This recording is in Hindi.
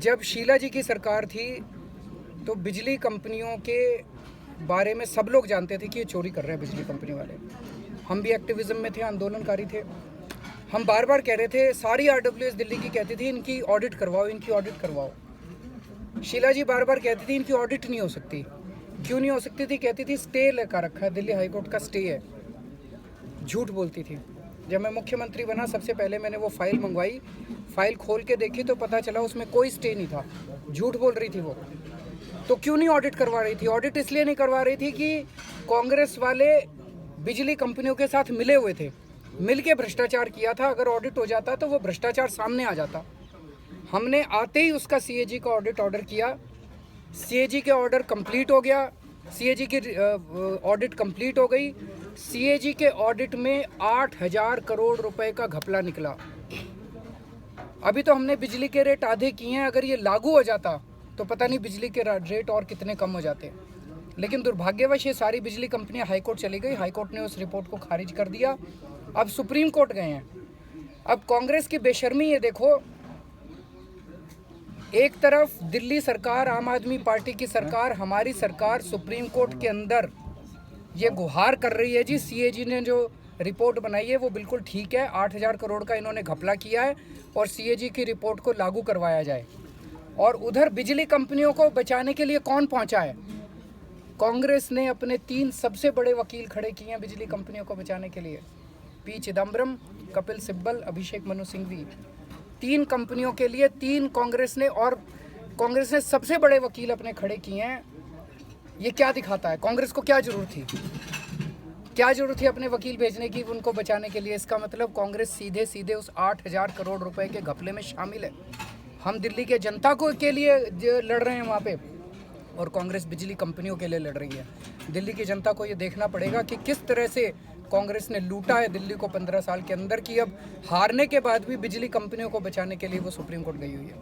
जब शीला जी की सरकार थी तो बिजली कंपनियों के बारे में सब लोग जानते थे कि ये चोरी कर रहे हैं बिजली कंपनी वाले। हम भी एक्टिविज्म में थे, आंदोलनकारी थे। हम बार बार कह रहे थे, सारी आरडब्ल्यूएस दिल्ली की कहती थी इनकी ऑडिट करवाओ, इनकी ऑडिट करवाओ। शीला जी बार बार कहती थी इनकी ऑडिट नहीं हो सकती। क्यों नहीं हो सकती थी? कहती थी स्टे लगा रखा है, दिल्ली हाईकोर्ट का स्टे है। झूठ बोलती थी। जब मैं मुख्यमंत्री बना सबसे पहले मैंने वो फाइल मंगवाई, फाइल खोल के देखी तो पता चला उसमें कोई स्टे नहीं था। झूठ बोल रही थी वो। तो क्यों नहीं ऑडिट करवा रही थी? ऑडिट इसलिए नहीं करवा रही थी कि कांग्रेस वाले बिजली कंपनियों के साथ मिले हुए थे, मिल के भ्रष्टाचार किया था। अगर ऑडिट हो जाता तो वो भ्रष्टाचार सामने आ जाता। हमने आते ही उसका सीएजी का ऑडिट ऑर्डर किया। सीएजी के ऑर्डर कंप्लीट हो गया, सीएजी की ऑडिट कंप्लीट हो गई। सीएजी के ऑडिट में 8,000 करोड़ रुपए का घपला निकला। अभी तो हमने बिजली के रेट आधे किए हैं, अगर ये लागू हो जाता तो पता नहीं बिजली के रेट और कितने कम हो जाते। लेकिन दुर्भाग्यवश ये सारी बिजली कंपनियां हाईकोर्ट चली गई। हाईकोर्ट ने उस रिपोर्ट को खारिज कर दिया। अब सुप्रीम कोर्ट गए हैं। अब कांग्रेस की बेशर्मी ये देखो, एक तरफ दिल्ली सरकार, आम आदमी पार्टी की सरकार, हमारी सरकार सुप्रीम कोर्ट के अंदर ये गुहार कर रही है जी सीएजी ने जो रिपोर्ट बनाई है वो बिल्कुल ठीक है, 8,000 करोड़ का इन्होंने घपला किया है और सीएजी की रिपोर्ट को लागू करवाया जाए। और उधर बिजली कंपनियों को बचाने के लिए कौन पहुंचा है? कांग्रेस ने अपने 3 सबसे बड़े वकील खड़े किए हैं बिजली कंपनियों को बचाने के लिए। पी चिदम्बरम, कपिल सिब्बल, अभिषेक मनु सिंघवी। 3 कंपनियों के लिए 3 कांग्रेस ने सबसे बड़े वकील अपने खड़े किए हैं। ये क्या दिखाता है? कांग्रेस को क्या जरूरत थी? क्या जरूरत थी अपने वकील भेजने की उनको बचाने के लिए? इसका मतलब कांग्रेस सीधे सीधे उस 8,000 करोड़ रुपए के घपले में शामिल है। हम दिल्ली के जनता को के लिए लड़ रहे हैं वहाँ पे, और कांग्रेस बिजली कंपनियों के लिए लड़ रही है। दिल्ली की जनता को ये देखना पड़ेगा कि किस तरह से कांग्रेस ने लूटा है दिल्ली को 15 साल के अंदर, की अब हारने के बाद भी बिजली कंपनियों को बचाने के लिए वो सुप्रीम कोर्ट गई हुई है।